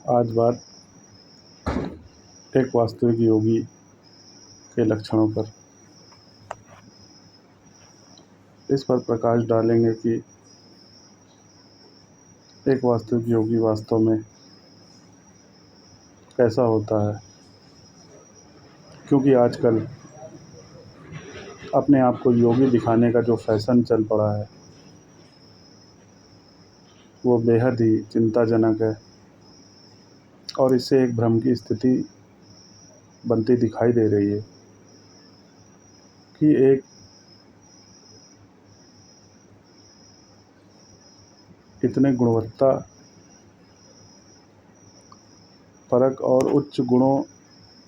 आज बात एक वास्तविक योगी के लक्षणों पर इस पर प्रकाश डालेंगे कि एक वास्तविक योगी वास्तव में कैसा होता है। क्योंकि आजकल अपने आप को योगी दिखाने का जो फैशन चल पड़ा है वो बेहद ही चिंताजनक है और इससे एक भ्रम की स्थिति बनती दिखाई दे रही है कि एक इतने गुणवत्ता परक और उच्च गुणों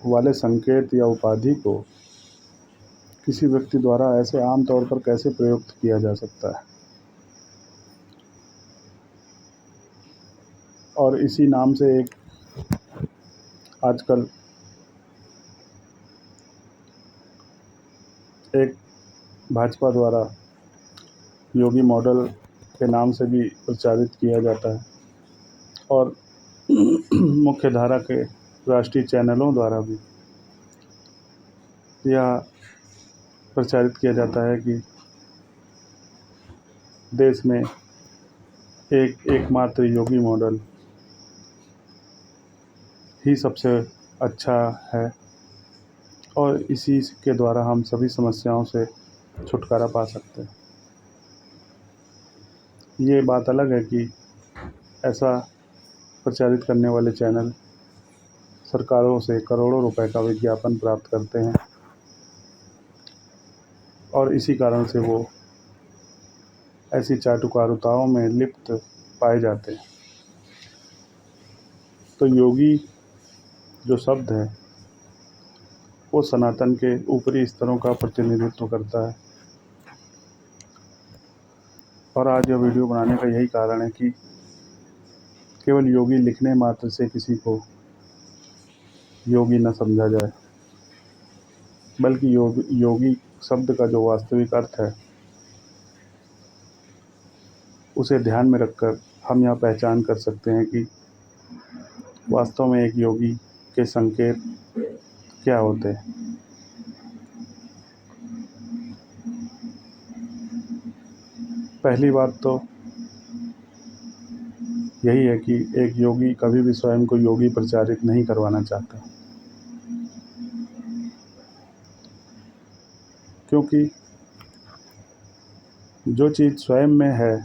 वाले संकेत या उपाधि को किसी व्यक्ति द्वारा ऐसे आम तौर पर कैसे प्रयुक्त किया जा सकता है। और इसी नाम से एक आजकल एक भाजपा द्वारा योगी मॉडल के नाम से भी प्रचारित किया जाता है और मुख्य धारा के राष्ट्रीय चैनलों द्वारा भी यह प्रचारित किया जाता है कि देश में एकमात्र योगी मॉडल ही सबसे अच्छा है और इसी के द्वारा हम सभी समस्याओं से छुटकारा पा सकते हैं। ये बात अलग है कि ऐसा प्रचारित करने वाले चैनल सरकारों से करोड़ों रुपए का विज्ञापन प्राप्त करते हैं और इसी कारण से वो ऐसी चाटुकारिताओं में लिप्त पाए जाते हैं। तो योगी जो शब्द है वो सनातन के ऊपरी स्तरों का प्रतिनिधित्व करता है और आज यह वीडियो बनाने का यही कारण है कि केवल योगी लिखने मात्र से किसी को योगी न समझा जाए, बल्कि योगी शब्द का जो वास्तविक अर्थ है उसे ध्यान में रखकर हम यह पहचान कर सकते हैं कि वास्तव में एक योगी के संकेत क्या होते हैं। पहली बात तो यही है कि एक योगी कभी भी स्वयं को योगी प्रचारित नहीं करवाना चाहता, क्योंकि जो चीज़ स्वयं में है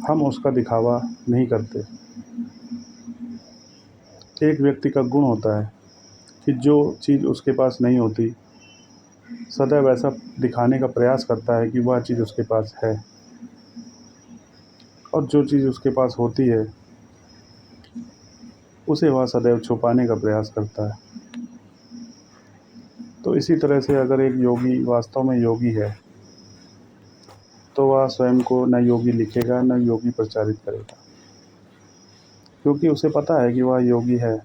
हम उसका दिखावा नहीं करते। एक व्यक्ति का गुण होता है कि जो चीज़ उसके पास नहीं होती सदैव ऐसा दिखाने का प्रयास करता है कि वह चीज़ उसके पास है, और जो चीज़ उसके पास होती है उसे वह सदैव छुपाने का प्रयास करता है। तो इसी तरह से अगर एक योगी वास्तव में योगी है तो वह स्वयं को न योगी लिखेगा न योगी प्रचारित करेगा, क्योंकि उसे पता है कि वह योगी है,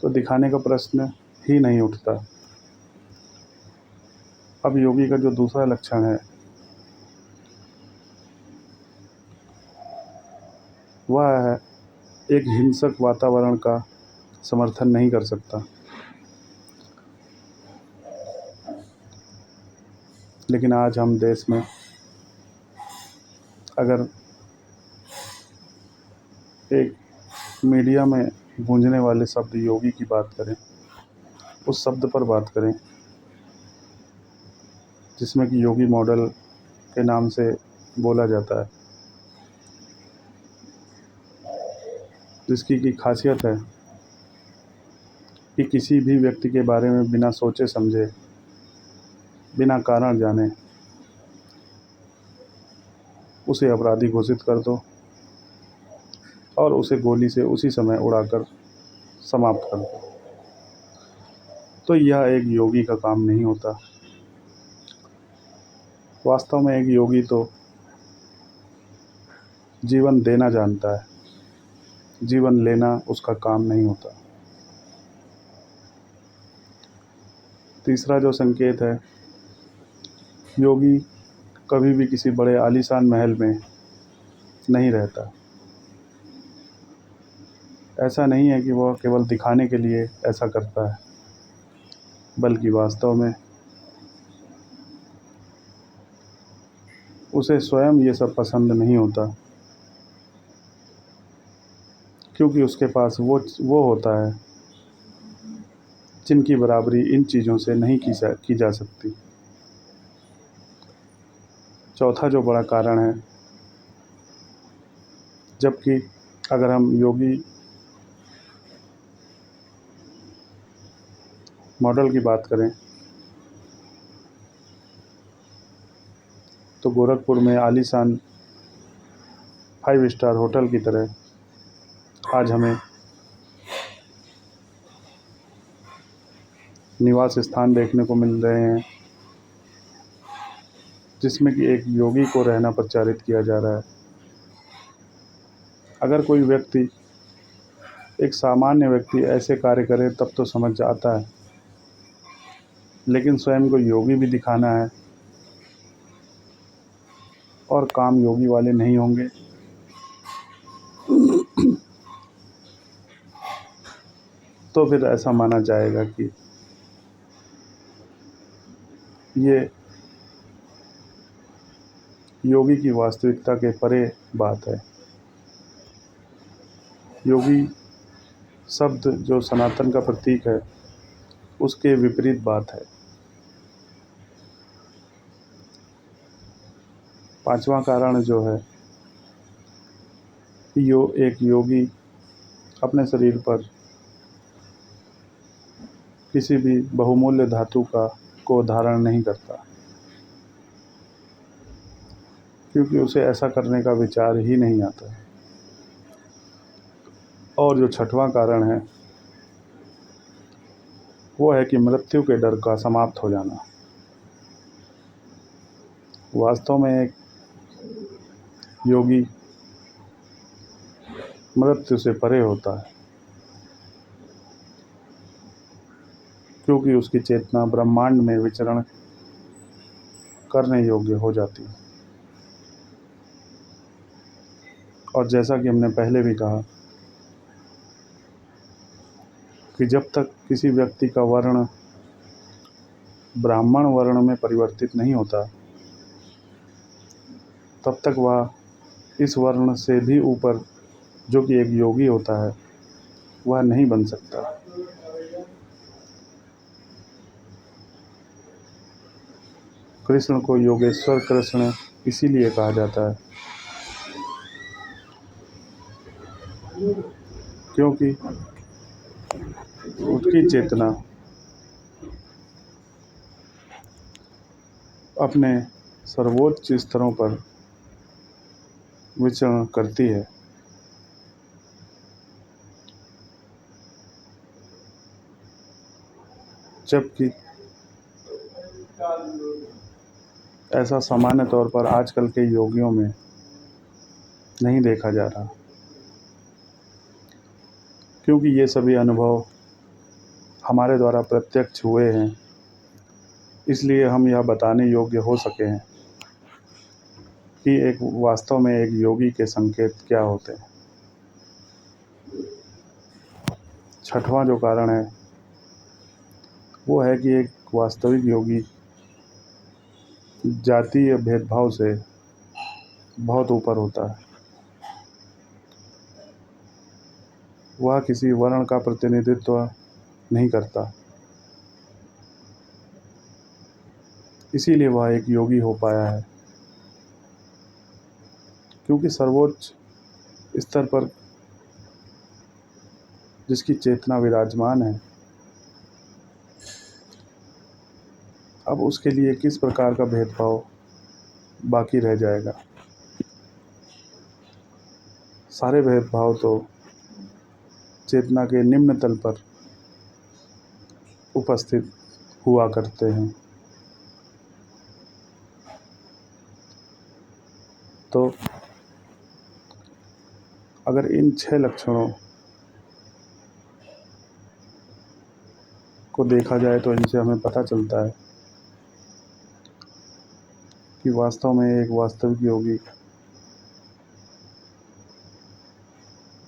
तो दिखाने का प्रश्न ही नहीं उठता। अब योगी का जो दूसरा लक्षण है वह है एक हिंसक वातावरण का समर्थन नहीं कर सकता। लेकिन आज हम देश में अगर एक मीडिया में गूंजने वाले शब्द योगी की बात करें, उस शब्द पर बात करें जिसमें कि योगी मॉडल के नाम से बोला जाता है, जिसकी की खासियत है कि किसी भी व्यक्ति के बारे में बिना सोचे समझे, बिना कारण जाने उसे अपराधी घोषित कर दो और उसे गोली से उसी समय उड़ाकर समाप्त कर दो। तो यह एक योगी का काम नहीं होता। वास्तव में एक योगी तो जीवन देना जानता है, जीवन लेना उसका काम नहीं होता। तीसरा जो संकेत है, योगी कभी भी किसी बड़े आलीशान महल में नहीं रहता। ऐसा नहीं है कि वह केवल दिखाने के लिए ऐसा करता है, बल्कि वास्तव में उसे स्वयं ये सब पसंद नहीं होता, क्योंकि उसके पास वो होता है जिनकी बराबरी इन चीज़ों से नहीं की जा सकती। चौथा जो बड़ा कारण है, जबकि अगर हम योगी मॉडल की बात करें तो गोरखपुर में आलीशान 5 स्टार होटल की तरह आज हमें निवास स्थान देखने को मिल रहे हैं, जिसमें कि एक योगी को रहना प्रचारित किया जा रहा है। अगर कोई व्यक्ति, एक सामान्य व्यक्ति ऐसे कार्य करे तब तो समझ आता है, लेकिन स्वयं को योगी भी दिखाना है और काम योगी वाले नहीं होंगे तो फिर ऐसा माना जाएगा कि ये योगी की वास्तविकता के परे बात है। योगी शब्द जो सनातन का प्रतीक है, उसके विपरीत बात है। पांचवा कारण जो है, एक योगी अपने शरीर पर किसी भी बहुमूल्य धातु को धारण नहीं करता, क्योंकि उसे ऐसा करने का विचार ही नहीं आता। और जो छठवां कारण है, वो है कि मृत्यु के डर का समाप्त हो जाना। वास्तव में एक योगी मृत्यु से परे होता है, क्योंकि उसकी चेतना ब्रह्मांड में विचरण करने योग्य हो जाती है। और जैसा कि हमने पहले भी कहा कि जब तक किसी व्यक्ति का वर्ण ब्राह्मण वर्ण में परिवर्तित नहीं होता, तब तक वह इस वर्ण से भी ऊपर, जो कि एक योगी होता है, वह नहीं बन सकता। कृष्ण को योगेश्वर कृष्ण इसीलिए कहा जाता है, क्योंकि उसकी चेतना अपने सर्वोच्च स्तरों पर विचरण करती है। जबकि ऐसा सामान्य तौर पर आजकल के योगियों में नहीं देखा जा रहा, क्योंकि ये सभी अनुभव हमारे द्वारा प्रत्यक्ष हुए हैं, इसलिए हम यह बताने योग्य हो सके हैं कि एक वास्तव में एक योगी के संकेत क्या होते हैं। छठवां जो कारण है, वो है कि एक वास्तविक योगी जातीय भेदभाव से बहुत ऊपर होता है। वह किसी वर्ण का प्रतिनिधित्व नहीं करता, इसीलिए वह एक योगी हो पाया है, क्योंकि सर्वोच्च स्तर पर जिसकी चेतना विराजमान है, अब उसके लिए किस प्रकार का भेदभाव बाकी रह जाएगा। सारे भेदभाव तो चेतना के निम्न तल पर उपस्थित हुआ करते हैं। तो अगर इन 6 लक्षणों को देखा जाए तो इनसे हमें पता चलता है कि वास्तव में एक वास्तविक योगी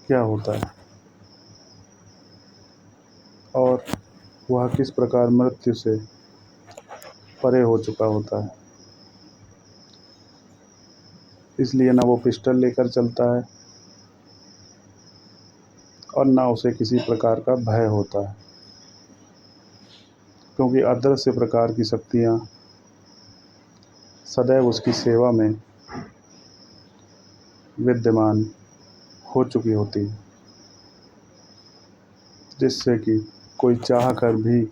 क्या होता है। वह किस प्रकार मृत्यु से परे हो चुका होता है। इसलिए ना वो पिस्टल लेकर चलता है और ना उसे किसी प्रकार का भय होता है, क्योंकि अदृश्य प्रकार की शक्तियाँ सदैव उसकी सेवा में विद्यमान हो चुकी होती है, जिससे कि कोई चाह कर भी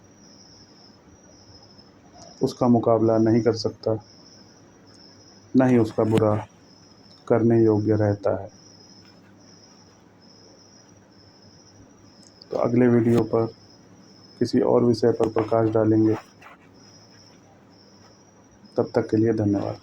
उसका मुकाबला नहीं कर सकता, न ही उसका बुरा करने योग्य रहता है। तो अगले वीडियो पर किसी और विषय पर प्रकाश डालेंगे। तब तक के लिए धन्यवाद।